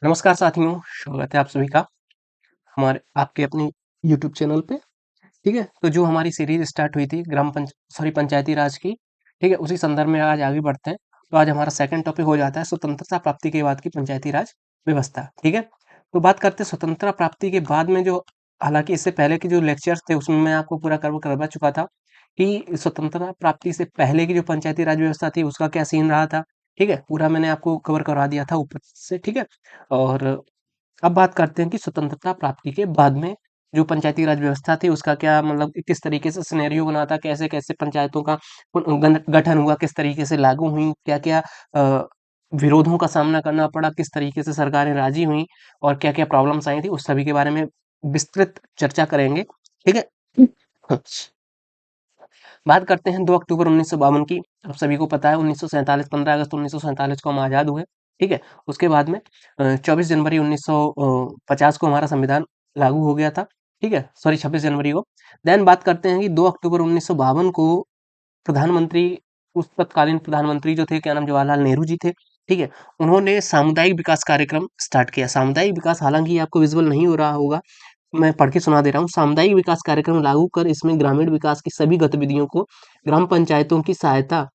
नमस्कार साथियों, स्वागत है आप सभी का हमारे आपके अपने यूट्यूब चैनल पे। ठीक है, तो जो हमारी सीरीज स्टार्ट हुई थी पंचायती राज की, ठीक है, उसी संदर्भ में आज आगे बढ़ते हैं। तो आज हमारा सेकंड टॉपिक हो जाता है स्वतंत्रता प्राप्ति के बाद की पंचायती राज व्यवस्था। ठीक है, तो बात करते हैं स्वतंत्रता प्राप्ति के बाद में जो, हालांकि इससे पहले के जो लेक्चर्स थे उसमें मैं आपको पूरा कवर करवा चुका था कि स्वतंत्रता प्राप्ति से पहले की जो पंचायती राज व्यवस्था थी उसका क्या सीन रहा था। ठीक है, पूरा मैंने आपको कवर करवा दिया था ऊपर से। ठीक है, और अब बात करते हैं कि स्वतंत्रता प्राप्ति के बाद में जो पंचायती राज व्यवस्था थी उसका क्या मतलब किस तरीके से सिनेरियो बना था, कैसे कैसे पंचायतों का गठन हुआ, किस तरीके से लागू हुई, क्या क्या विरोधों का सामना करना पड़ा, किस तरीके से सरकारें राजी हुई और क्या क्या प्रॉब्लम्स आई थी, उस सभी के बारे में विस्तृत चर्चा करेंगे। ठीक है, बात करते हैं 2 अक्टूबर 1952 की। आप सभी को पता है 1947 15 अगस्त 1947 को हम आज़ाद हुए। ठीक है, उसके बाद में 24 जनवरी 1950 को हमारा संविधान लागू हो गया था। ठीक है, सॉरी 26 जनवरी को। देन बात करते हैं कि 2 अक्टूबर 1952 को प्रधानमंत्री, उस तत्कालीन प्रधानमंत्री जो थे, क्या नाम, जवाहरलाल नेहरू जी थे। ठीक है, उन्होंने सामुदायिक विकास कार्यक्रम स्टार्ट किया। सामुदायिक विकास, हालांकि आपको विजुअल नहीं हो रहा होगा, मैं पढ़ के सुना दे रहा हूँ। सामुदायिक विकास कार्यक्रम लागू कर इसमें ग्रामीण विकास की सभी गतिविधियों को ग्राम पंचायतों की सहायता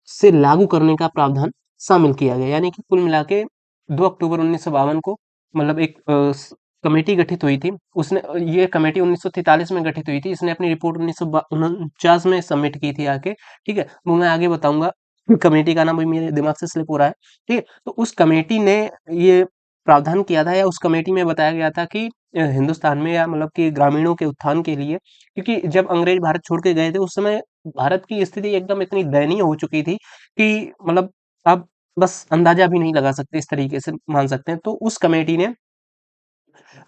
से लागू करने का प्रावधान शामिल किया गया। यानी कि कुल मिला के 2 अक्टूबर 1952 को मतलब एक कमेटी गठित हुई थी। उसने ये कमेटी 1943 में गठित हुई थी। इसने अपनी रिपोर्ट 1949 में सबमिट की थी आके। ठीक है, वो मैं आगे बताऊंगा। कमेटी का नाम भी मेरे दिमाग से स्लिप हो रहा है। ठीक है, तो उस कमेटी ने ये प्रावधान किया था, या उस कमेटी में बताया गया था कि हिंदुस्तान में, या मतलब कि ग्रामीणों के उत्थान के लिए, क्योंकि जब अंग्रेज भारत छोड़ के गए थे उस समय भारत की स्थिति एकदम इतनी दयनीय हो चुकी थी कि मतलब आप बस अंदाजा भी नहीं लगा सकते, इस तरीके से मान सकते हैं। तो उस कमेटी ने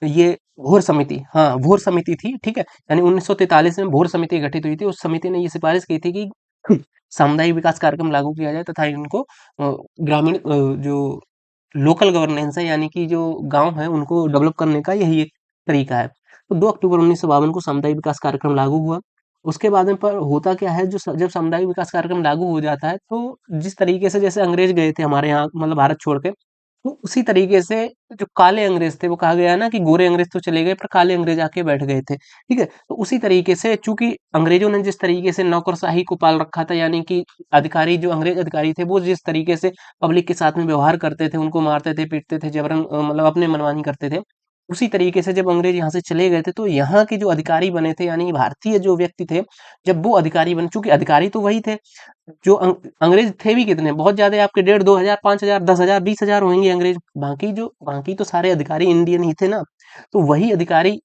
ये भोर समिति, हाँ भोर समिति थी। ठीक है, यानी 1943 में भोर समिति गठित हुई थी। उस समिति ने ये सिफारिश की थी कि सामुदायिक विकास कार्यक्रम लागू किया जाए तथा इनको ग्रामीण जो लोकल गवर्नेंस है, यानी कि जो गांव है, उनको डेवलप करने का यही एक तरीका है। तो 2 अक्टूबर 1952 को सामुदायिक विकास कार्यक्रम लागू हुआ। उसके बाद में पर होता क्या है, जब सामुदायिक विकास कार्यक्रम लागू हो जाता है तो जिस तरीके से जैसे अंग्रेज गए थे हमारे यहाँ, मतलब भारत छोड़ के, तो उसी तरीके से जो काले अंग्रेज थे, वो कहा गया है ना कि गोरे अंग्रेज तो चले गए पर काले अंग्रेज आके बैठ गए थे। ठीक है, तो उसी तरीके से चूंकि अंग्रेजों ने जिस तरीके से नौकरशाही को पाल रखा था, यानी कि अधिकारी, जो अंग्रेज अधिकारी थे, वो जिस तरीके से पब्लिक के साथ में व्यवहार करते थे, उनको मारते थे, पीटते थे, जबरन मतलब अपने मनमानी करते थे। उसी तरीके से जब अंग्रेज यहाँ से चले गए थे तो यहाँ के जो अधिकारी बने थे, यानी भारतीय जो व्यक्ति थे, जब वो अधिकारी बने, चूंकि अधिकारी तो वही थे जो अंग्रेज थे भी कितने, बहुत ज्यादा, आपके 1,500 2,000 5,000 10,000 20,000 होंगे अंग्रेज। बाकी तो सारे अधिकारी इंडियन ही थे ना। तो वही अधिकारी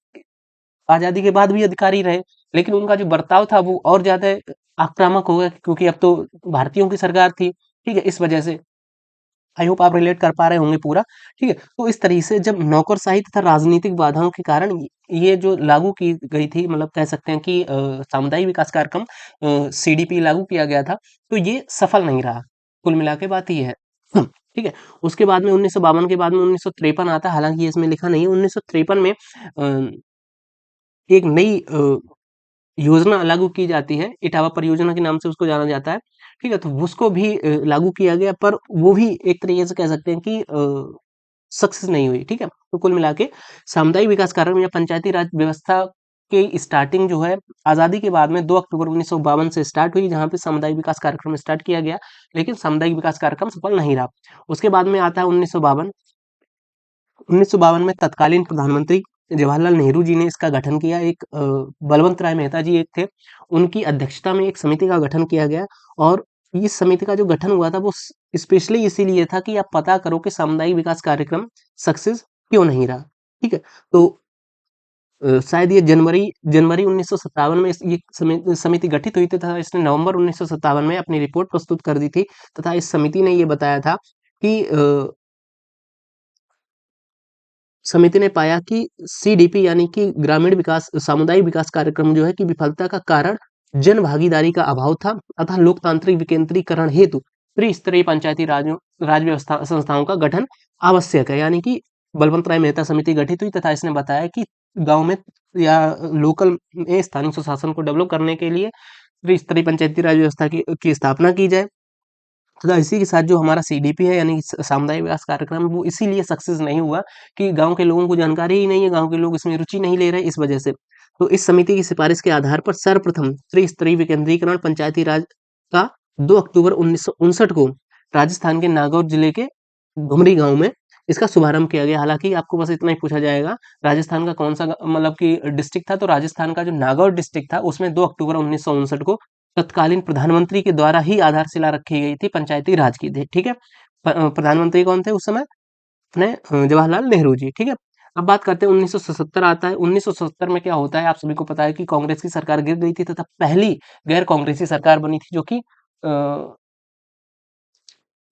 आजादी के बाद भी अधिकारी रहे, लेकिन उनका जो बर्ताव था वो और ज्यादा आक्रामक हो गया, क्योंकि अब तो भारतीयों की सरकार थी। ठीक है, इस वजह से आई होप आप रिलेट कर पा रहे होंगे पूरा। ठीक है, तो इस तरीके से जब नौकरशाही तथा राजनीतिक बाधाओं के कारण ये जो लागू की गई थी, मतलब कह सकते हैं कि सामुदायिक विकास कार्यक्रम सीडीपी लागू किया गया था, तो ये सफल नहीं रहा। कुल मिला के बात ये है। ठीक है, उसके बाद में 1952 के बाद में 1953 आता है। हालांकि ये इसमें लिखा नहीं है। 1953 में एक नई योजना लागू की जाती है, इटावा परियोजना के नाम से उसको जाना जाता है। ठीक है, तो उसको भी लागू किया गया, पर वो भी एक तरीके से कह सकते हैं कि सक्सेस नहीं हुई। ठीक है, तो कुल मिला के सामुदायिक विकास कार्यक्रम या पंचायती राज व्यवस्था की स्टार्टिंग जो है आजादी के बाद में 2 अक्टूबर 1952 से स्टार्ट हुई, जहां पे सामुदायिक विकास कार्यक्रम स्टार्ट किया गया, लेकिन सामुदायिक विकास कार्यक्रम सफल नहीं रहा। उसके बाद में आता है 1952 में तत्कालीन प्रधानमंत्री जवाहरलाल नेहरू जी ने इसका गठन किया। एक बलवंत राय मेहता जी एक थे, उनकी अध्यक्षता में एक समिति का गठन किया गया। और इस समिति का जो गठन हुआ था वो स्पेशली इसीलिए था कि आप पता करो कि सामुदायिक विकास कार्यक्रम सक्सेस क्यों नहीं रहा। ठीक है, तो शायद ये जनवरी जनवरी 1957 में ये समिति गठित हुई थी, तथा इसने नवंबर 1957 में अपनी रिपोर्ट प्रस्तुत कर दी थी। तथा इस समिति ने ये बताया था कि समिति ने पाया कि सीडीपी, यानी कि ग्रामीण विकास सामुदायिक विकास कार्यक्रम जो है कि विफलता का कारण जन भागीदारी का अभाव था, तथा लोकतांत्रिक विकेंद्रीकरण हेतु त्रिस्तरीय पंचायती राज व्यवस्था संस्थाओं का गठन आवश्यक है। यानी कि बलवंत राय मेहता समिति गठित हुई, तथा इसने बताया कि गांव में या लोकल में स्थानीय स्वशासन को डेवलप करने के लिए त्रिस्तरीय पंचायती राज व्यवस्था की स्थापना की जाए। तथा इसी के साथ जो हमारा सीडीपी है यानी कि सामुदायिक विकास कार्यक्रम, वो इसीलिए सक्सेस नहीं हुआ कि गाँव के लोगों को जानकारी ही नहीं है, गाँव के लोग इसमें रुचि नहीं ले रहे, इस वजह से। तो इस समिति की सिफारिश के आधार पर सर्वप्रथम त्रिस्तरीय विकेंद्रीकरण पंचायती राज का 2 अक्टूबर 1959 को राजस्थान के नागौर जिले के घुमरी गाँव में इसका शुभारंभ किया गया। हालाँकि आपको बस इतना ही पूछा जाएगा, राजस्थान का कौन-सा मतलब कि डिस्ट्रिक्ट था, तो राजस्थान का जो नागौर डिस्ट्रिक्ट था, उसमें 2 अक्टूबर 1959 को तत्कालीन प्रधानमंत्री के द्वारा ही आधारशिला रखी गई थी पंचायती राज की थी, ठीक है। प्रधानमंत्री कौन थे उस समय? अपने जवाहरलाल नेहरू जी, ठीक है। अब बात करते हैं 1977 आता है। 1977 में क्या होता है, आप सभी को पता है कि कांग्रेस की सरकार गिर गई थी तथा पहली गैर कांग्रेसी सरकार बनी थी, जो कि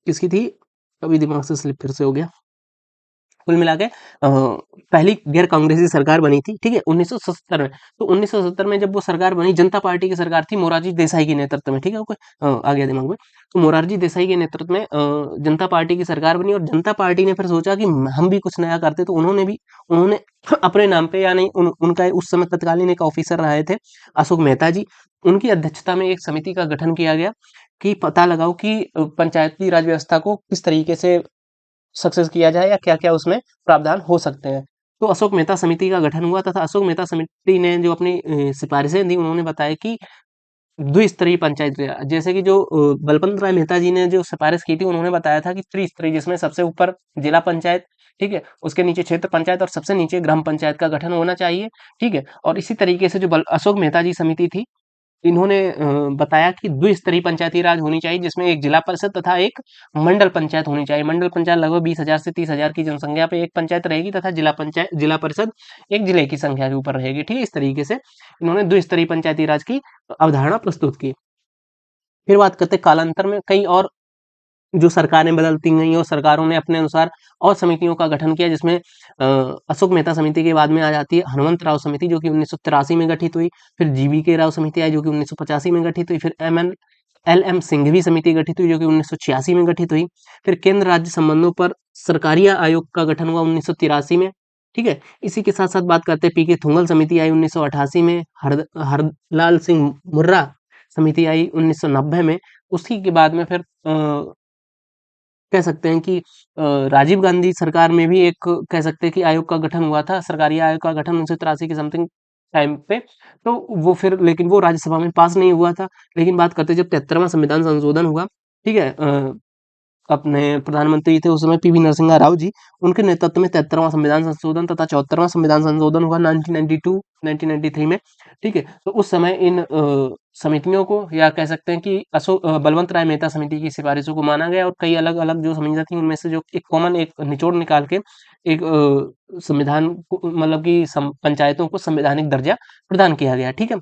किसकी थी? अभी दिमाग से स्लिप फिर से हो गया। कुल मिला के पहली गैर कांग्रेसी सरकार बनी थी, ठीक है, 1977 में। तो 1977 में जब वो सरकार बनी, जनता पार्टी की सरकार थी मोरारजी देसाई के नेतृत्व में, ठीक है, ओके, आ गया दिमाग में। तो मोरारजी देसाई के नेतृत्व में जनता पार्टी की सरकार बनी, और जनता पार्टी ने फिर सोचा कि हम भी कुछ नया करते, तो उन्होंने अपने नाम पे, यानी उनका उस समय तत्कालीन एक ऑफिसर रहे थे अशोक मेहता जी, उनकी अध्यक्षता में एक समिति का गठन किया गया कि पता लगाओ कि पंचायती राज व्यवस्था को किस तरीके से सक्सेस किया जाए या क्या-क्या उसमें प्रावधान हो सकते हैं। तो अशोक मेहता समिति का गठन हुआ तथा अशोक मेहता समिति ने जो अपनी सिफारिशें दी, उन्होंने बताया कि द्विस्तरीय पंचायत जैसे कि जो बलवंत राय मेहता जी ने जो सिफारिश की थी, उन्होंने बताया था कि त्रिस्तरीय, जिसमें सबसे ऊपर जिला पंचायत, ठीक है, उसके नीचे क्षेत्र पंचायत और सबसे नीचे ग्राम पंचायत का गठन होना चाहिए, ठीक है। और इसी तरीके से जो अशोक मेहता जी समिति थी, इन्होंने बताया कि द्विस्तरीय पंचायती राज होनी चाहिए, जिसमें एक जिला परिषद तथा एक मंडल पंचायत होनी चाहिए। मंडल पंचायत लगभग 20,000 से 30,000 की जनसंख्या पे एक पंचायत रहेगी, तथा जिला परिषद एक जिले की संख्या के ऊपर रहेगी, ठीक है। इस तरीके से इन्होंने द्विस्तरीय पंचायती राज की अवधारणा प्रस्तुत की। फिर बात करते हैं कालांतर में कई और जो सरकारें बदलती गईं और सरकारों ने अपने अनुसार और समितियों का गठन किया, जिसमें अशोक मेहता समिति के बाद में आ जाती है हनुमंत राव समिति, जो कि 1983 में गठित हुई। फिर जीवी के राव समिति आई, जो कि 1985 में गठित हुई। फिर एल एम सिंघवी समिति गठित हुई, जो कि 1986 में गठित हुई। फिर केंद्र राज्य संबंधों पर सरकारिया आयोग का गठन हुआ 1983 में, ठीक है। इसी के साथ साथ बात करते हैं पी के थुंगल समिति आई 1988 में, हरलाल सिंह मुर्रा समिति आई 1990 में। उसी के बाद में फिर कह सकते हैं कि राजीव गांधी सरकार में भी एक कह सकते हैं कि आयोग का गठन हुआ था, सरकारी आयोग का गठन 1983 के समथिंग टाइम पे। तो वो फिर, लेकिन वो राज्यसभा में पास नहीं हुआ था। लेकिन बात करते हैं जब 73वां संविधान संशोधन हुआ, ठीक है, अपने प्रधानमंत्री थे उस समय पीवी नरसिम्हा राव जी, उनके नेतृत्व में 73वां संविधान संशोधन तथा 74वां संविधान संशोधन हुआ 1992 1993 में, ठीक है। तो उस समय इन समितियों को, या कह सकते हैं कि बलवंत राय मेहता समिति की सिफारिशों को माना गया, और कई अलग-अलग जो समितियाँ थी, उनमें से जो एक कॉमन एक निचोड़ निकाल के एक संविधान को, मतलब कि पंचायतों को संवैधानिक दर्जा प्रदान किया गया, ठीक है।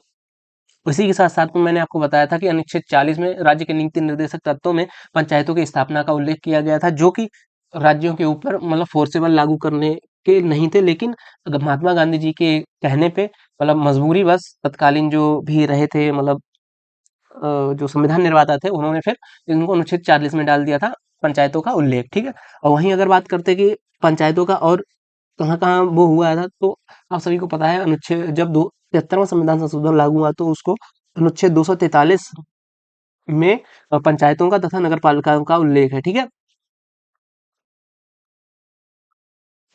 इसी के साथ-साथ में मैंने आपको बताया था कि अनुच्छेद 40 में राज्य के नीति निर्देशक तत्वों में पंचायतों की स्थापना का उल्लेख किया गया था, जो कि राज्यों के ऊपर मतलब फोर्सेबल लागू करने के नहीं थे, लेकिन महात्मा गांधी जी के कहने पे, मतलब मजबूरीवश तत्कालीन जो भी रहे थे, मतलब जो संविधान निर्माता थे, उन्होंने फिर इनको अनुच्छेद 40 में डाल दिया था पंचायतों का उल्लेख, ठीक है। और वहीं अगर बात करते हैं कि पंचायतों का और कहाँ-कहाँ वो हुआ था, तो आप सभी को पता है अनुच्छेद जब दो 73वां संविधान संशोधन लागू हुआ, तो उसको अनुच्छेद 243 में पंचायतों का तथा नगर पालिकाओं का उल्लेख है, ठीक है।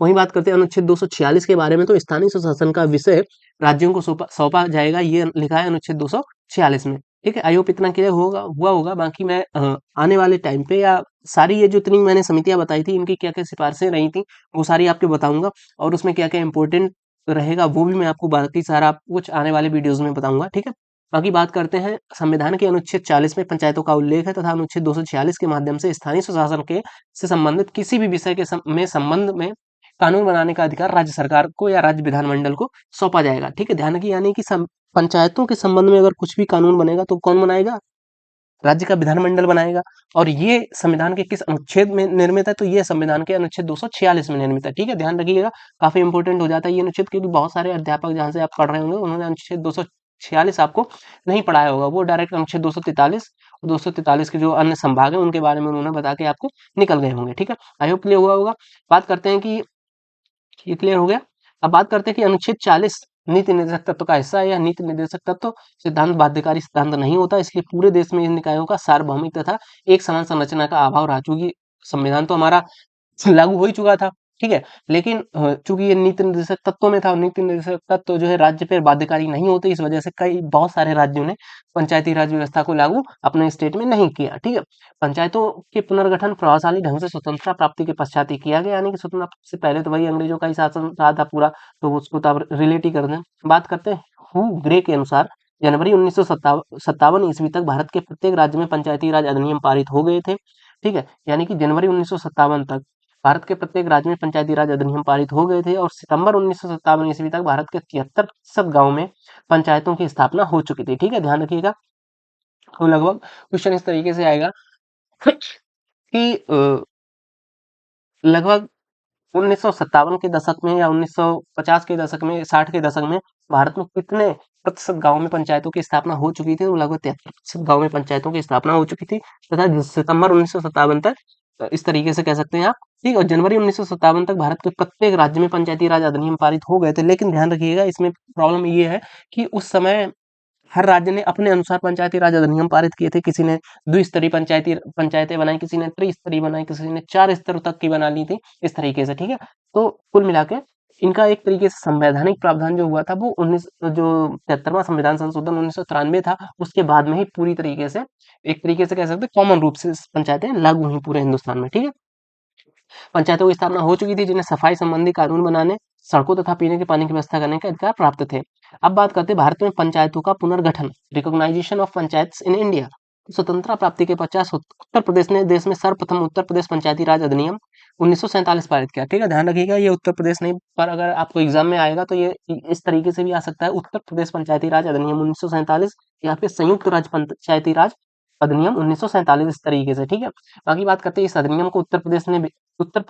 वहीं बात करते हैं अनुच्छेद 246 के बारे में, तो स्थानीय स्वशासन का विषय राज्यों को सौंपा सौंपा जाएगा, ये लिखा है अनुच्छेद 246 में, ठीक है। आई होप इतना क्लियर हुआ होगा। बाकी मैं आने वाले टाइम पे, या सारी ये जितनी मैंने समितियां बताई थी, इनकी क्या क्या सिफारिशें रही थी, वो सारी आपको बताऊंगा, और उसमें क्या क्या इंपॉर्टेंट रहेगा वो भी मैं आपको बाकी सारा कुछ आने वाले वीडियोस में बताऊंगा, ठीक है। बाकी बात करते हैं संविधान के अनुच्छेद 40 में पंचायतों का उल्लेख है, तथा अनुच्छेद 246 के माध्यम से स्थानीय स्वशासन के से संबंधित किसी भी विषय के संबंध में कानून बनाने का अधिकार राज्य सरकार को या राज्य विधानमंडल को सौंपा जाएगा, ठीक है। ध्यान रखिए, यानी कि पंचायतों के संबंध में अगर कुछ भी कानून बनेगा, तो कौन बनाएगा? राज्य का विधानमंडल बनाएगा। और ये संविधान के किस अनुच्छेद में निर्मित है? तो ये संविधान के अनुच्छेद 246 में निर्मित है, ठीक है। ध्यान रखिएगा, काफी इंपॉर्टेंट हो जाता है ये अनुच्छेद, क्योंकि बहुत सारे अध्यापक जहाँ से आप पढ़ रहे होंगे, उन्होंने अनुच्छेद 246 आपको नहीं पढ़ाया होगा, वो डायरेक्ट अनुच्छेद 243 और 243 के जो अन्य संभाग है, उनके बारे में उन्होंने बता के आपको निकल गए होंगे, ठीक है। आई होप क्लियर हुआ होगा। बात करते हैं कि ये क्लियर हो गया। अब बात करते हैं कि अनुच्छेद 40 नीति निर्देशक तत्व का हिस्सा है। यह नीति निर्देशक तत्व सिद्धांत बाध्यकारी सिद्धांत नहीं होता, इसलिए पूरे देश में इन निकायों का सार्वभौमिक तथा एक समान संरचना का अभाव रहा। चूंकि संविधान तो हमारा लागू हो ही चुका था, ठीक है, लेकिन चूंकि ये नीति निर्देशक तत्वों में था और नीति निर्देशक तत्व जो है राज्य पर बाध्यकारी नहीं होते, इस वजह से कई बहुत सारे राज्यों ने पंचायती राज व्यवस्था को लागू अपने स्टेट में नहीं किया, ठीक है। पंचायतों के पुनर्गठन प्रभावशाली ढंग से स्वतंत्रता प्राप्ति के पश्चात ही किया गया, यानी कि स्वतंत्रता से पहले तो वही अंग्रेजों का ही शासन रहा था पूरा, तो उसको तो आप रिलेट ही कर दें। बात करते हैं हु ग्रे के अनुसार जनवरी 1957 ईस्वी तक भारत के प्रत्येक राज्य में पंचायती राज अधिनियम पारित हो गए थे, ठीक है, यानी कि जनवरी 1957 तक भारत के प्रत्येक राज्य में पंचायती राज अधिनियम पारित हो गए थे और सितंबर 1957 ईस्वी तक भारत के 73% गांव में पंचायतों की स्थापना हो चुकी थी, ठीक है, ध्यान रखिएगा। तो लगभग क्वेश्चन इस तरीके से आएगा कि लगभग 1957 के दशक में या 1950 के दशक में, 60 के दशक में भारत में कितने प्रतिशत गांव में पंचायतों की स्थापना हो चुकी थी? तो लगभग 73% गांव में पंचायतों की स्थापना हो चुकी थी तथा सितंबर 1957 तक इस तरीके से कह सकते हैं आप, ठीक। और जनवरी 1957 तक भारत के प्रत्येक राज्य में पंचायती राज अधिनियम पारित हो गए थे, लेकिन ध्यान रखिएगा इसमें प्रॉब्लम ये है कि उस समय हर राज्य ने अपने अनुसार पंचायती राज अधिनियम पारित किए थे। किसी ने द्विस्तरीय पंचायतें बनाई, किसी ने त्रिस्तरीय बनाई, किसी ने 4 स्तर तक की बना ली थी, इस तरीके से, ठीक है। तो कुल मिला के इनका एक तरीके से संवैधानिक प्रावधान जो हुआ था वो 19 जो 73वां संविधान संशोधन 1993 था, उसके बाद में ही पूरी तरीके से एक तरीके से कह सकते हैं कॉमन रूप से पंचायतें लागू हुई पूरे हिंदुस्तान में, ठीक है। पंचायतों की स्थापना हो चुकी थी जिन्हें सफाई संबंधी कानून बनाने, सड़कों तथा पीने के पानी की व्यवस्था करने का अधिकार प्राप्त थे। अब बात करते हैं भारत में पंचायतों का पुनर्गठन, recognisation of panchayat in India. स्वतंत्रता प्राप्ति के 50 उत्तर प्रदेश ने देश में सर्वप्रथम उत्तर प्रदेश पंचायती राज अधिनियम 1947 पारित किया, ठीक है, ध्यान रखिएगा ये उत्तर प्रदेश नहीं, पर अगर आपको एग्जाम में आएगा तो ये इस तरीके से भी आ सकता है, उत्तर प्रदेश पंचायती राज अधिनियम 1947 या फिर संयुक्त राज्य पंचायती राज अधिनियम 1947 इस तरीके से, ठीक है। बाकी बात करते हैं इस अधिनियम को उत्तर प्रदेश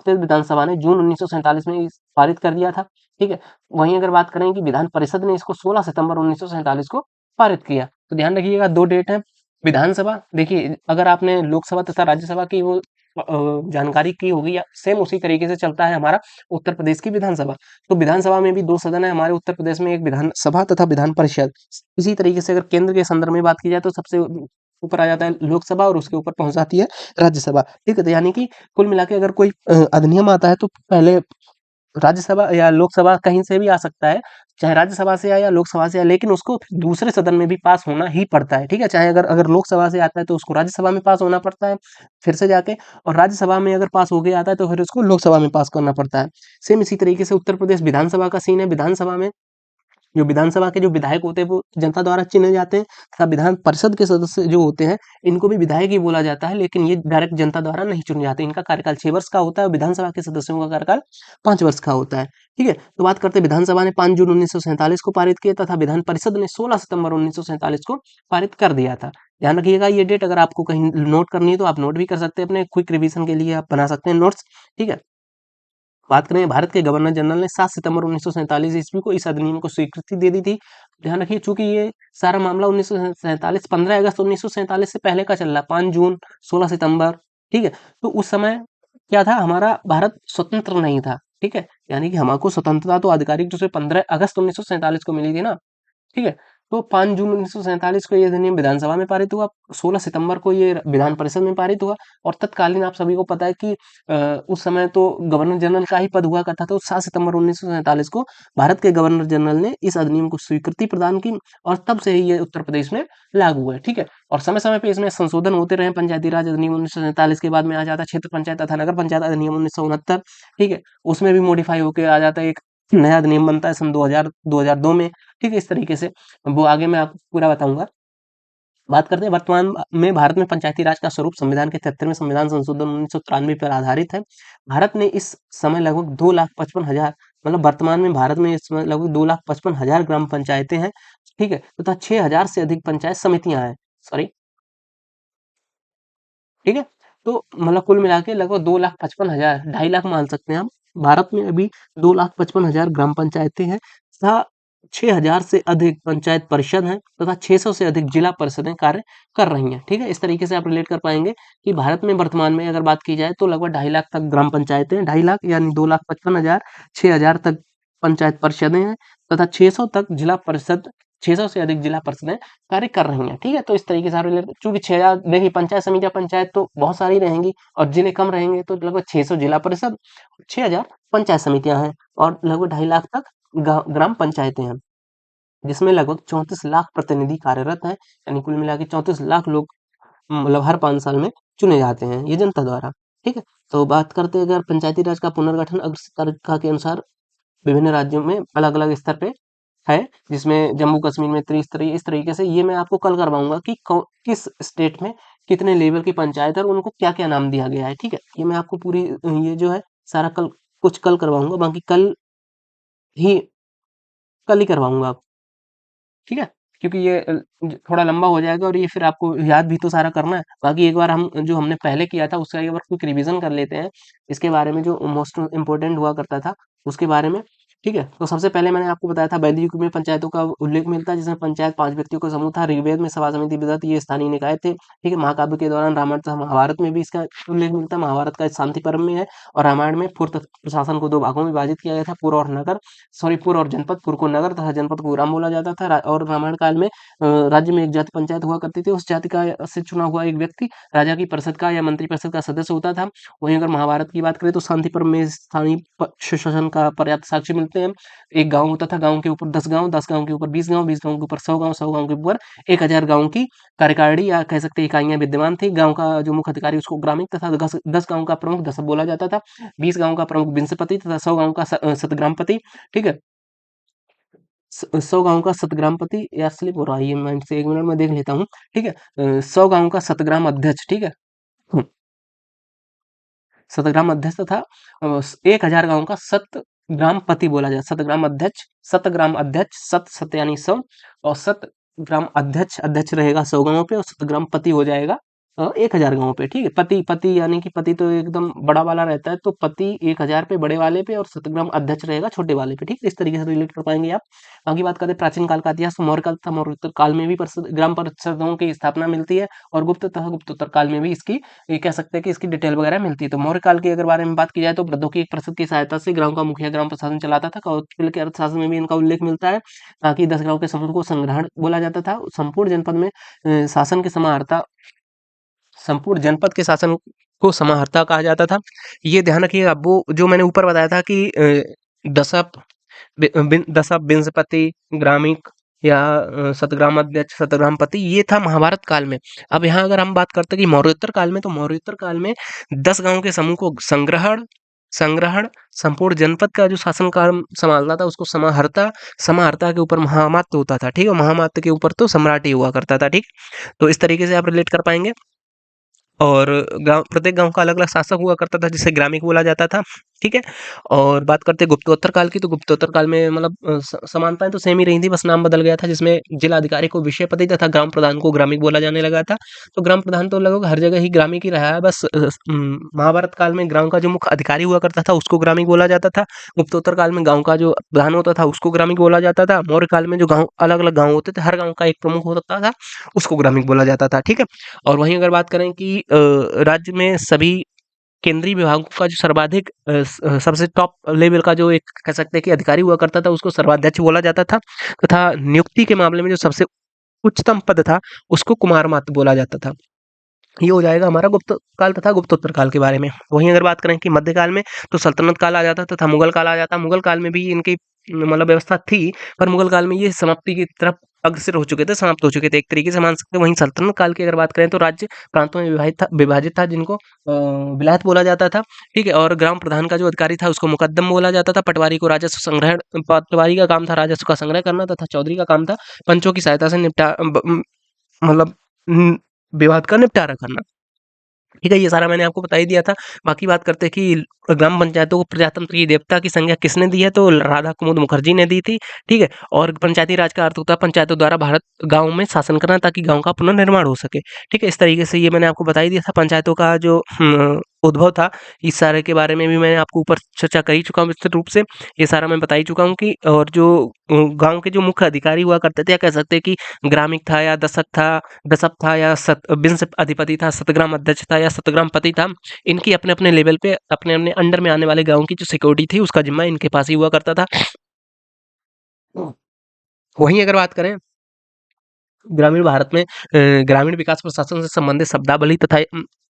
विधानसभा ने जून 1947 में पारित कर दिया था, ठीक है। वहीं अगर बात करें कि विधान परिषद ने इसको 16 सितंबर 1947 को पारित किया, तो ध्यान रखिएगा दो डेट है। विधानसभा देखिए, अगर आपने लोकसभा तथा राज्यसभा की वो जानकारी की होगी, या सेम उसी तरीके से चलता है हमारा उत्तर प्रदेश की विधानसभा। तो विधानसभा में भी दो सदन है हमारे उत्तर प्रदेश में, एक विधानसभा तथा विधान परिषद। इसी तरीके से अगर केंद्र के संदर्भ में बात की जाए तो सबसे ऊपर आ जाता है लोकसभा और उसके ऊपर पहुंच जाती है राज्यसभा, ठीक है। तो यानी कि कुल मिला के अगर कोई अधिनियम आता है तो पहले राज्यसभा या लोकसभा कहीं से भी आ सकता है, चाहे राज्यसभा से आए या लोकसभा से आए, लेकिन उसको फिर दूसरे सदन में भी पास होना ही पड़ता है, ठीक है। चाहे अगर अगर लोकसभा से आता है तो उसको राज्यसभा में पास होना पड़ता है फिर से जाके, और राज्यसभा में अगर पास हो गया आता है तो फिर उसको लोकसभा में पास करना पड़ता है। सेम इसी तरीके से उत्तर प्रदेश विधानसभा का सीन है। विधानसभा में जो विधानसभा के जो विधायक होते हैं वो जनता द्वारा चुने जाते हैं तथा विधान परिषद के सदस्य जो होते हैं इनको भी विधायक ही बोला जाता है, लेकिन ये डायरेक्ट जनता द्वारा नहीं चुने जाते। इनका कार्यकाल 6 वर्ष का होता है, विधानसभा के सदस्यों का कार्यकाल 5 वर्ष का होता है, ठीक है। तो बात करते हैं विधानसभा ने 5 जून 1947 को पारित किया तथा विधान परिषद ने 16 सितंबर 1947 को पारित कर दिया था। ध्यान रखिएगा ये डेट, अगर आपको कहीं नोट करनी है तो आप नोट भी कर सकते हैं, अपने क्विक रिवीजन के लिए आप बना सकते हैं नोट्स, ठीक है। बात करें भारत के गवर्नर जनरल ने 7 सितंबर 1947 ईस्वी को इस अधिनियम को स्वीकृति दे दी थी। ध्यान रखिए चूंकि ये सारा मामला 1947 15 अगस्त 1947 से पहले का चल रहा है, 5 जून 16 सितंबर, ठीक है। तो उस समय क्या था, हमारा भारत स्वतंत्र नहीं था, ठीक है, यानी कि हमको स्वतंत्रता तो आधिकारिक रूप से 15 अगस्त 1947 को मिली थी ना, ठीक है। तो 5 जून 1947 को ये अधिनियम विधानसभा में पारित हुआ, 16 सितंबर को ये विधान परिषद में पारित हुआ, और तत्कालीन आप सभी को पता है कि उस समय तो गवर्नर जनरल का ही पद हुआ करता था। तो 7 सितंबर 1947 को भारत के गवर्नर जनरल ने इस अधिनियम को स्वीकृति प्रदान की और तब से ही ये उत्तर प्रदेश में लागू हुआ है, ठीक है। और समय समय पे इसमें संशोधन होते रहे। पंचायती राज अधिनियम 1947 के बाद में आ जाता है क्षेत्र पंचायत तथा नगर पंचायत अधिनियम 1969, ठीक है, उसमें भी मॉडिफाई होकर आ जाता है, एक नया अधिनियम बनता है सन 2002 में, ठीक है। इस तरीके से वो आगे मैं आपको पूरा बताऊंगा। बात करते हैं वर्तमान में भारत में पंचायती राज का स्वरूप संविधान के 73वें संविधान संशोधन 1993 पर आधारित है। भारत ने इस समय लगभग 2,55,000, मतलब वर्तमान में भारत में इस समय लगभग 2,55,000 ग्राम पंचायतें हैं, ठीक है, तथा 6,000 से अधिक पंचायत समितियां हैं, सॉरी, ठीक है। तो मतलब कुल मिला के लगभग 2,55,000, 2.5 लाख मान सकते हैं हम। भारत में अभी 2,55,000 ग्राम पंचायतें हैं तथा 6,000 से अधिक पंचायत परिषद हैं तथा 600 से अधिक जिला परिषदें कार्य कर रही हैं, ठीक है। इस तरीके से आप रिलेट कर पाएंगे कि भारत में वर्तमान में अगर बात की जाए तो लगभग 2.5 लाख तक ग्राम पंचायतें हैं, 2.5 लाख यानी 2,55,000, 6,000 तक पंचायत परिषदें हैं तथा 600 तक जिला परिषद 600 से अधिक जिला परिषदें कार्य कर रही हैं। ठीक है, तो इस तरीके से आप रिलेट, चूंकि 6000 देखिए पंचायत समितियां, पंचायत तो बहुत सारी रहेंगी और जिले कम रहेंगे, तो लगभग 600 जिला परिषद, 6000 पंचायत समितियां हैं और लगभग 2.5 लाख तक ग्राम पंचायतें हैं, जिसमें लगभग 34 लाख प्रतिनिधि कार्यरत हैं। यानी कुल मिला के 34 लाख लोग मतलब हर 5 साल में चुने जाते हैं, ये जनता द्वारा। ठीक है, तो बात करते हैं अगर पंचायती राज का पुनर्गठन अग्र तालिका के अनुसार विभिन्न राज्यों में अलग-अलग स्तर पे है, जिसमें जम्मू कश्मीर में त्रिस्तरीय, इस तरीके से ये मैं आपको कल करवाऊंगा कि किस स्टेट में कितने लेवल की पंचायत है और उनको क्या क्या नाम दिया गया है। ठीक है, ये मैं आपको पूरी ये जो है सारा कल करवाऊंगा, बाकी ही कल ही करवाऊंगा। ठीक है, क्योंकि ये थोड़ा लंबा हो जाएगा और ये फिर आपको याद भी तो सारा करना है। बाकी एक बार हम जो हमने पहले किया था उसका एक बार क्विक रिवीजन कर लेते हैं, इसके बारे में जो मोस्ट इम्पोर्टेंट हुआ करता था उसके बारे में। ठीक है, तो सबसे पहले मैंने आपको बताया था वैदिक युग में पंचायतों का उल्लेख मिलता है, जिसमें पंचायत 5 व्यक्तियों का समूह था। ऋग्वेद में सभा समिति विदत ये स्थानीय निकाय थे। ठीक है, महाकाव्य के दौरान रामायण तथा महाभारत में भी इसका उल्लेख मिलता है। महाभारत का शांति पर्व में है और रामायण में पूर्व प्रशासन को 2 भागों में विभाजित किया गया था, पूर्व और नगर, सॉरी पूर्व और जनपद। पूर्व को नगर तथा जनपद को ग्राम बोला जाता था। और रामायण काल में राज्य में एक जाति पंचायत हुआ करती थी, उस जाति का से चुना हुआ एक व्यक्ति राजा की परिषद का या मंत्री परिषद का सदस्य होता था। वहीं अगर महाभारत की बात करें तो शांति पर्व में स्थानीय शासन का पर्याप्त साक्ष्य मिलते हैं। एक गांव होता था, गांव के ऊपर 10 गांव, 10 गांव के ऊपर 20 गांव, 20 गांव के ऊपर 100 गांव, 100 गांव के ऊपर 1000 गांव की कार्यकारिणी या कह सकते हैं इकाइयां विद्यमान थी। गांव का जो मुख्य अधिकारी उसको ग्रामीण तथा 10 गांव का प्रमुख दसब बोला जाता था। 20 गांव का प्रमुख विंशपति तथा 100 गांव का सतग्रामपति। ठीक है, 100 गाँव का सतग्रामपति या स्लिप हो रहा है ये माइंड से, 1 मिनट में देख लेता हूँ। ठीक है, 100 गाँव का सतग्राम अध्यक्ष। ठीक है, हुँ, सतग्राम अध्यक्ष तथा 1000 गाँव का सतग्रामपति बोला जाए। सतग्राम अध्यक्ष, सतग्राम अध्यक्ष, सत यानी 100 और सतग्राम अध्यक्ष, अध्यक्ष रहेगा 100 गाँव पे और सतग्राम पति हो जाएगा 1000 गाँव पे। ठीक है, पति पति यानी कि पति तो एकदम बड़ा वाला रहता है, तो पति 1000 पे बड़े वाले पे और सतग्राम अध्यक्ष रहेगा छोटे वाले पे। ठीक है, इस तरीके से रिलेट कर पाएंगे आप। बाकी बात करें प्राचीन काल का इतिहास, तो मौर्य काल तथा मौर्योत्तर काल में भी ग्राम परिषदों की स्थापना मिलती है और गुप्त तथा गुप्तोत्तर काल में भी इसकी ये कह सकते हैं कि इसकी डिटेल वगैरह मिलती है। तो मौर्य काल की अगर बारे में बात की जाए तो वृद्धों की एक परिषद की सहायता से ग्राम का मुखिया ग्राम प्रशासन चलाता था। कौटिल्य के अर्थशास्त्र में भी इनका उल्लेख मिलता है। ताकि 10 गांव के समूह को संग्रहण बोला जाता था। संपूर्ण जनपद में शासन के समाहर्ता, संपूर्ण जनपद के शासन को समाहर्ता कहा जाता था। ये ध्यान रखिएगा, वो जो मैंने ऊपर बताया था कि दसप दसप विंशपति ग्रामिक या सतग्राम अध्यक्ष सतग्रामपति, ये था महाभारत काल में। अब यहाँ अगर हम बात करते हैं कि मौर्योत्तर काल में, तो मौर्योत्तर काल में 10 गांव के समूह को संग्रहण संग्रहण संपूर्ण जनपद का जो शासन काम संभालता था उसको समाहर्ता, समाहर्ता के ऊपर महामात्य होता था। ठीक है, महामात्य के ऊपर तो सम्राट ही हुआ करता था। ठीक, तो इस तरीके से आप रिलेट कर पाएंगे। और गाँव, प्रत्येक गाँव का अलग-अलग शासक हुआ करता था जिसे ग्रामिक बोला जाता था। ठीक है, और बात करते हैं गुप्तोत्तर काल की, तो गुप्तोत्तर काल में मतलब समानताएं तो सेम ही रही थी, बस नाम बदल गया था, जिसमें जिला अधिकारी को विषयपति तथा ग्राम प्रधान को ग्रामिक बोला जाने लगा था। तो ग्राम प्रधान तो लगभग हर जगह ही ग्रामिक ही रहा है, बस महाभारत काल में ग्राम का जो मुख्य अधिकारी हुआ करता था उसको ग्रामिक बोला जाता था। गुप्तोत्तर काल में गाँव का जो प्रधान होता था उसको ग्रामिक बोला जाता था। मौर्य काल में जो गाँव अलग-अलग गाँव होते थे, हर गाँव का एक प्रमुख होता था, उसको ग्रामिक बोला जाता था। ठीक है, और वहीं अगर बात करें कि राज्य में सभी केंद्रीय विभागों का जो सर्वाधिक सबसे टॉप लेवल का जो एक कह सकते हैं कि अधिकारी हुआ करता था उसको सर्वाध्यक्ष बोला जाता था, तथा नियुक्ति के मामले में जो सबसे उच्चतम पद था उसको कुमार मात्य बोला जाता था। ये हो जाएगा हमारा गुप्त काल तथा गुप्तोत्तर काल के बारे में। वहीं अगर बात करें कि मध्यकाल में, तो सल्तनत काल आ जाता तथा मुगल काल आ जाता। मुगल काल में भी इनकी मतलब व्यवस्था थी, पर मुगल काल में ये समाप्ति की तरफ अग्रसर हो चुके थे, समाप्त हो चुके थे, एक तरीके से मान सकते हैं। वहीं सल्तनत काल की अगर बात करें तो राज्य प्रांतों में विभाजित था, जिनको विलायत बोला जाता था। ठीक है, और ग्राम प्रधान का जो अधिकारी था उसको मुकद्दम बोला जाता था। पटवारी को राजस्व संग्रहण, पटवारी का काम था राजस्व का संग्रह करना, तथा चौधरी का काम था पंचों की सहायता से मतलब विवाद का निपटारा करना। ठीक है, ये सारा मैंने आपको बता ही दिया था। बाकी बात करते हैं कि ग्राम पंचायतों को प्रजातंत्र की देवता की संज्ञा किसने दी है, तो राधा कुमुद मुखर्जी ने दी थी। ठीक है, और पंचायती राज का अर्थ होता है पंचायतों द्वारा भारत गाँव में शासन करना, ताकि गाँव का पुनर्निर्माण हो सके। ठीक है, इस तरीके से ये मैंने आपको बता ही दिया था पंचायतों का जो उद्भव था। इस सारे के बारे में भी मैंने आपको ऊपर चर्चा कर ही चुका हूँ विस्तृत रूप से। ये सारा मैं बता ही चुका हूँ कि और जो गाँव के जो मुख्य अधिकारी हुआ करते थे, या कह सकते हैं कि ग्रामिक था या दशक था या बिंस अधिपति था, सतग्राम अध्यक्ष था या सतग्राम पति था, इनकी अपने-अपने लेवल पे अपने-अपने अंडर में आने वाले गाँव की जो सिक्योरिटी थी उसका जिम्मा इनके पास ही हुआ करता था। वहीं अगर बात करें ग्रामीण भारत में ग्रामीण विकास प्रशासन से संबंधित शब्दावली तथा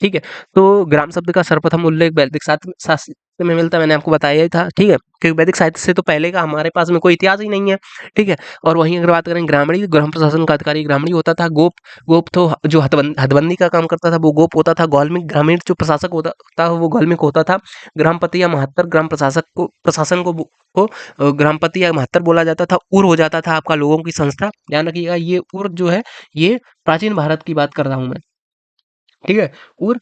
ठीक है, तो ग्राम शब्द का सर्वप्रथम उल्लेख वैदिक साहित्य में मिलता है, मैंने आपको बताया ही था, ठीक है, क्योंकि वैदिक साहित्य से तो पहले का हमारे पास में कोई इतिहास ही नहीं है, ठीक है। और वहीं अगर बात करें ग्रामीण, ग्राम प्रशासन का अधिकारी ग्रामीण होता था। गोप, गोप तो जो हदबंदी का काम करता था वो गोप होता था। गौलमिक, ग्रामीण जो प्रशासक होता था वो गौलमिक होता था। ग्रामपति या महत्तर ग्राम प्रशासक को, प्रशासन को ग्रामपति या महत्तर बोला जाता था। उर हो जाता था आपका लोगों की संस्था, ध्यान रखिएगा, ये उर जो है ये प्राचीन भारत की बात कर रहा हूँ मैं, ठीक है। और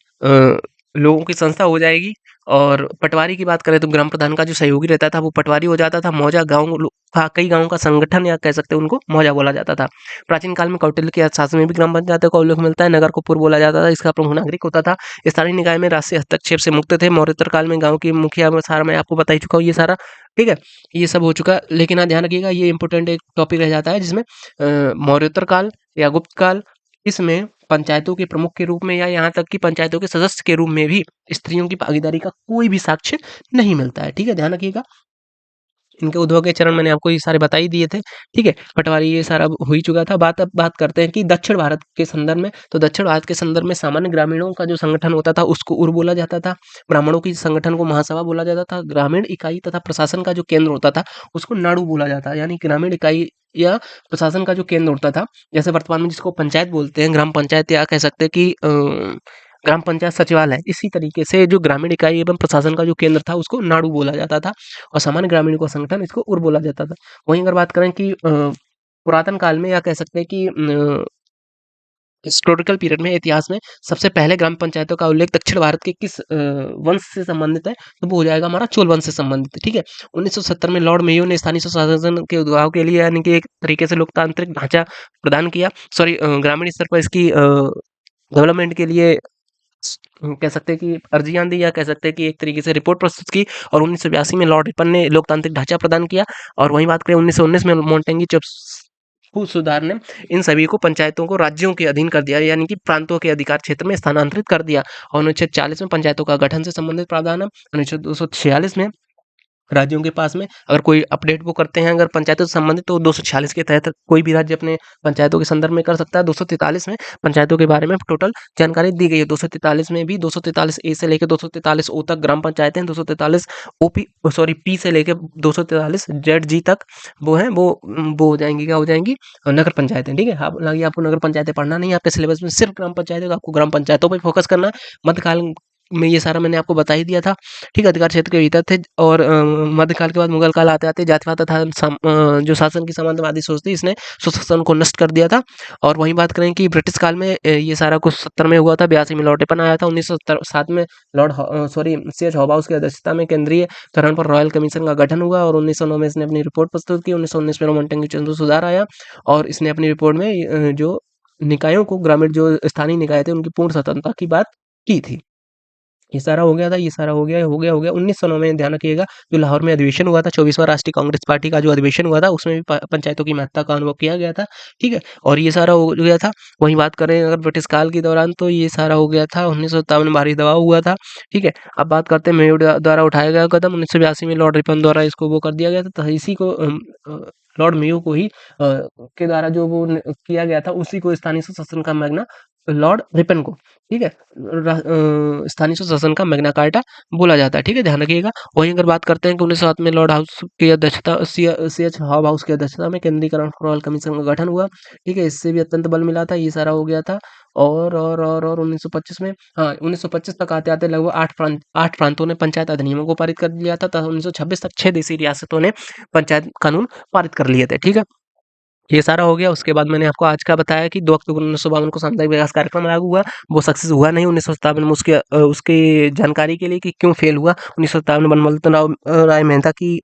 लोगों की संस्था हो जाएगी। और पटवारी की बात करें तो ग्राम प्रधान का जो सहयोगी रहता था वो पटवारी हो जाता था। मौजा गाँव का, कई गाँव का संगठन या कह सकते हैं उनको मौजा बोला जाता था। प्राचीन काल में कौटिल्य के अर्थशास्त्र में भी ग्राम पंचायतों का उल्लेख मिलता है। नगर को पुर बोला जाता था, इसका प्रमुख नागरिक होता था। स्थानीय निकाय में राष्ट्रीय हस्तक्षेप से मुक्त थे। मौर्योत्तर काल में गाँव की मुखिया में सारा मैं आपको बता ही चुका हूँ ये सारा, ठीक है। ये सब हो चुका, लेकिन हाँ ध्यान रखिएगा ये इंपॉर्टेंट एक टॉपिक रह जाता है जिसमें मौर्योत्तर काल या गुप्त काल, इसमें पंचायतों के प्रमुख के रूप में या यहाँ तक कि पंचायतों के सदस्य के रूप में भी स्त्रियों की भागीदारी का कोई भी साक्ष्य नहीं मिलता है, ठीक है, ध्यान रखिएगा। इनके उद्भव के चरण मैंने आपको ये सारे बता ही दिए थे, ठीक है। पटवारी ये सारा हो ही चुका था। अब बात करते हैं कि दक्षिण भारत के संदर्भ में। तो दक्षिण भारत के संदर्भ में सामान्य ग्रामीणों का जो संगठन होता था उसको उर बोला जाता था। ब्राह्मणों की संगठन को महासभा बोला जाता था। ग्रामीण इकाई तथा प्रशासन का जो केंद्र होता था उसको नाडु बोला जाता है। यानी ग्रामीण इकाई या प्रशासन का जो केंद्र होता था, जैसे वर्तमान में जिसको पंचायत बोलते हैं, ग्राम पंचायत, या कह सकते हैं कि ग्राम पंचायत सचिवालय, इसी तरीके से जो ग्रामीण इकाई एवं प्रशासन का जो केंद्र था उसको नाडु बोला जाता था। और सामान्य ग्रामीण को संगठन इसको उर बोला जाता था। वहीं अगर बात करें कि पुरातन काल में या कह सकते हैं कि हिस्टोरिकल पीरियड में, इतिहास में सबसे पहले ग्राम पंचायतों का उल्लेख दक्षिण भारत के किस वंश से संबंधित है, तो वो हो जाएगा हमारा चोल वंश से संबंधित है, ठीक है। 1970 में लॉर्ड मेयो ने स्थानीय स्वशासन के उद्भव के लिए यानी कि एक तरीके से लोकतांत्रिक ढांचा प्रदान किया, सॉरी ग्रामीण स्तर पर इसकी डेवलपमेंट के लिए कह सकते हैं कि अर्जियां दी, या कह सकते हैं कि एक तरीके से रिपोर्ट प्रस्तुत की। और 1982 में लॉर्ड रिपन ने लोकतांत्रिक ढांचा प्रदान किया। और वहीं बात करें 1919 में मोंटेगी चुप्पू सुधार ने इन सभी को पंचायतों को राज्यों के अधीन कर दिया, यानी कि प्रांतों के अधिकार क्षेत्र में स्थानांतरित कर दिया। और 1940 में पंचायतों का गठन से संबंधित प्रावधान है। 1946 में राज्यों के पास में अगर कोई अपडेट वो करते हैं अगर पंचायतों से संबंधित, तो 246 के तहत कोई भी राज्य अपने पंचायतों के संदर्भ में कर सकता है। 243 में पंचायतों के बारे में टोटल जानकारी दी गई है। 243 में भी 243 ए से लेकर 243 ओ तक ग्राम पंचायतें, 243 ओपी सॉरी पी से लेकर 243 जेड जी तक वो हैं, वो हो जाएंगी, क्या हो जाएंगी, नगर पंचायतें, ठीक है। हालांकि आपको नगर पंचायतें पढ़ना नहीं है, आपके सिलेबस में सिर्फ ग्राम पंचायतें, तो आपको ग्राम पंचायतों पर फोकस करना है। मध्यकाल में ये सारा मैंने आपको बता ही दिया था, ठीक है, अधिकार क्षेत्र के भीतर थे। और मध्यकाल के बाद मुगल काल आते-आते जातिवाद तथा जो शासन की समाजवादी सोच थी इसने सुशासन को नष्ट कर दिया था। और वहीं बात करें कि ब्रिटिश काल में ये सारा कुछ 70 में हुआ था, 82 में लॉर्ड रिपन आया था, 1907 में सी.एच. हॉबाउस की अध्यक्षता में केंद्रीय धोरण पर रॉयल कमीशन का गठन हुआ। और 1909 में इसने अपनी रिपोर्ट प्रस्तुत की। 1919 में मोंटेग्यू चंद्र सुधार आया और इसने अपनी रिपोर्ट में जो निकायों को, ग्रामीण जो स्थानीय निकाय थे उनकी पूर्ण स्वतंत्रता की बात की थी। ये सारा हो गया था, ये सारा हो गया। 1909 में ध्यान रखिएगा जो लाहौर में अधिवेशन हुआ था, 24वां राष्ट्रीय कांग्रेस पार्टी का जो अधिवेशन हुआ था उसमें भी पंचायतों की महत्ता का अनुभव किया गया था, ठीक है। और ये सारा हो गया था। वहीं बात करें अगर ब्रिटिश काल के दौरान, तो ये सारा हो गया था। 1957 में भारी दबाव हुआ था, ठीक है। अब बात करते हैं मेयो द्वारा उठाया गया कदम। 1982 में लॉर्ड रिपन द्वारा इसको वो कर दिया गया था, तो इसी को लॉर्ड मेयो को ही के द्वारा जो वो किया गया था, उसी को स्थानीय स्वशासन का मैग्ना, लॉर्ड रिपन को, ठीक है, स्थानीय स्वशासन का मैग्ना कार्टा बोला जाता है, ठीक है, ध्यान रखिएगा। वहीं अगर बात करते हैं कि 1907 में लॉर्ड हाउस की अध्यक्षता, सी.एच. हाउस की अध्यक्षता में केंद्रीकरण रॉयल कमीशन का गठन हुआ, ठीक है, इससे भी अत्यंत बल मिला था। ये सारा हो गया था। और 1925 में, हाँ, 1925 तक आते-आते लगभग 8 प्रांतों ने पंचायत अधिनियमों को पारित कर लिया था। 1926 तक 6 देशी रियासतों ने पंचायत कानून पारित कर लिए थे, ठीक है। ये सारा हो गया। उसके बाद मैंने आपको आज का बताया कि 2 अक्टूबर 1952 को सामुदायिक विकास कार्यक्रम लागू हुआ। वो सक्सेस हुआ नहीं 1957 में। उसकी जानकारी के लिए कि क्यों फेल हुआ, 1957 में बनमोहन राय मेहता की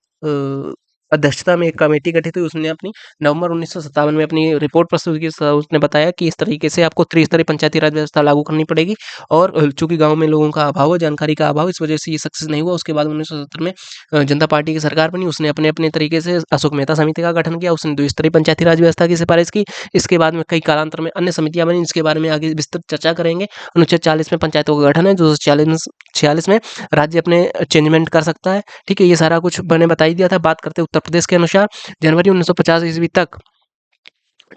अध्यक्षता में एक कमेटी गठित हुई। उसने अपनी नवंबर 1957 में अपनी रिपोर्ट प्रस्तुत की। उसने बताया कि इस तरीके से आपको त्रिस्तरीय पंचायती राज व्यवस्था लागू करनी पड़ेगी। और चूंकि गाँव में लोगों का अभाव है, जानकारी का अभाव, इस वजह से ये सक्सेस नहीं हुआ। उसके बाद 1970 में जनता पार्टी की सरकार बनी। उसने अपने अपने तरीके से अशोक मेहता समिति का गठन किया। उसने द्विस्तरीय पंचायती राज व्यवस्था की सिफारिश की। इसके बाद में कई कालांतर में अन्य समितियां बनी, इसके बारे में आगे विस्तृत चर्चा करेंगे। 1940 में पंचायतों का गठन है। 1946 में राज्य अपने चेंजमेंट कर सकता है, ठीक है। ये सारा कुछ मैंने बता ही दिया था। बात करते हैं उत्तर प्रदेश के अनुसार जनवरी 1950 ईस्वी तक,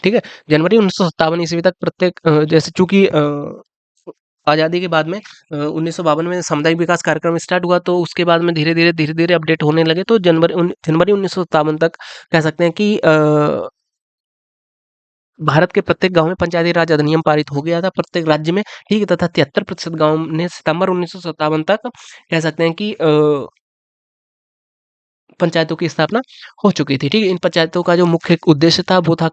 ठीक है, जनवरी 1957 ईस्वी तक प्रत्येक जैसे चूंकि आज़ादी के बाद में 1952 में सामुदायिक विकास कार्यक्रम स्टार्ट हुआ, तो उसके बाद में धीरे-धीरे अपडेट होने लगे, तो जनवरी 1957 तक कह सकते हैं कि भारत के प्रत्येक गाँव में पंचायती राज अधिनियम पारित हो गया था, प्रत्येक राज्य में, ठीक है, तथा 73% गाँव ने सितंबर 1957 तक कह सकते हैं कि पंचायतों की स्थापना हो चुकी थी, ठीक है। इन पंचायतों का जो मुख्य उद्देश्य था वो था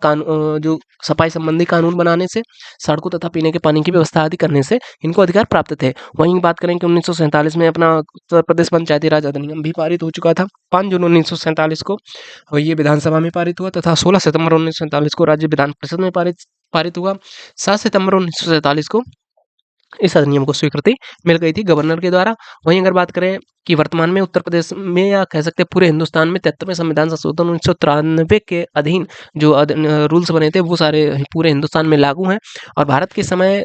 जो सफाई संबंधी कानून बनाने से, सड़कों तथा पीने के पानी की व्यवस्था आदि करने से इनको अधिकार प्राप्त थे। वहीं बात करें कि 1947 में अपना उत्तर प्रदेश पंचायती राज अधिनियम भी पारित हो चुका था। 5 जून 1947 को ये विधानसभा में पारित हुआ तथा 16 सितंबर 1947 को राज्य विधान परिषद में पारित हुआ। 7 सितंबर 1947 को इस अधिनियम को स्वीकृति मिल गई थी गवर्नर के द्वारा। वहीं अगर बात करें कि वर्तमान में उत्तर प्रदेश में या कह सकते हैं पूरे हिंदुस्तान में 73वें संविधान संशोधन 1993 के अधीन जो रूल्स बने थे वो सारे पूरे हिंदुस्तान में लागू हैं। और भारत में इस समय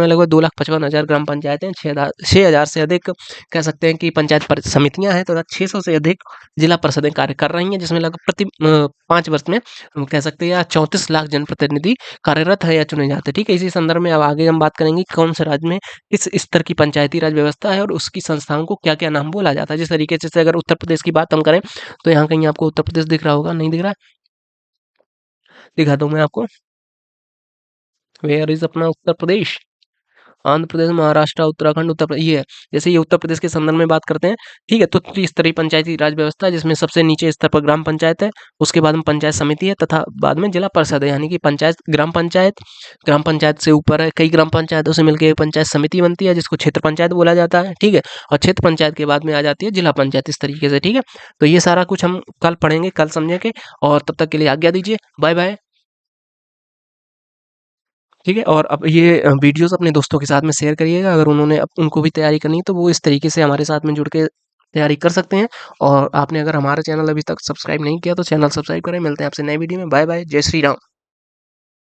लगभग 2,55,000 ग्राम पंचायतें, 6,000 से अधिक कह सकते हैं कि पंचायत समितियां हैं, तथा 600 से अधिक जिला परिषदें कार्य कर रही हैं, जिसमें लगभग प्रति 5 वर्ष में हम कह सकते हैं या 34 लाख जनप्रतिनिधि कार्यरत है या चुने जाते हैं, ठीक है। इसी संदर्भ में अब आगे हम बात करेंगे कि कौन से राज्य में किस स्तर की पंचायती राज व्यवस्था है और उसकी संस्थाओं को क्या-क्या नाम बोला जाता है। जिस तरीके से अगर उत्तर प्रदेश की बात हम करें, तो यहाँ कहीं आपको उत्तर प्रदेश दिख रहा होगा, नहीं दिख रहा है? दिखाता हूँ मैं आपको। वेयर इज़ अपना उत्तर प्रदेश? आंध्र प्रदेश, महाराष्ट्र, उत्तराखंड, ये है। जैसे ये उत्तर प्रदेश के संदर्भ में बात करते हैं, ठीक है, तो त्रिस्तरीय पंचायती राज व्यवस्था है, जिसमें सबसे नीचे स्तर पर ग्राम पंचायत है, उसके बाद में पंचायत समिति है, तथा बाद में जिला परिषद है, यानी कि ग्राम पंचायत से ऊपर है, कई ग्राम पंचायतों से मिलकर पंचायत समिति बनती है, जिसको क्षेत्र पंचायत बोला जाता है, ठीक है। और क्षेत्र पंचायत के बाद में आ जाती है जिला पंचायत, इस तरीके से, ठीक है। तो ये सारा कुछ हम कल पढ़ेंगे, कल समझेंगे, और तब तक के लिए आज्ञा दीजिए। Bye bye. ठीक है, और अब ये वीडियोस अपने दोस्तों के साथ में शेयर करिएगा, अगर उनको भी तैयारी करनी है तो वो इस तरीके से हमारे साथ में जुड़ के तैयारी कर सकते हैं। और आपने अगर हमारा चैनल अभी तक सब्सक्राइब नहीं किया तो चैनल सब्सक्राइब करें। मिलते हैं आपसे नई वीडियो में। बाय बाय, जय श्री राम।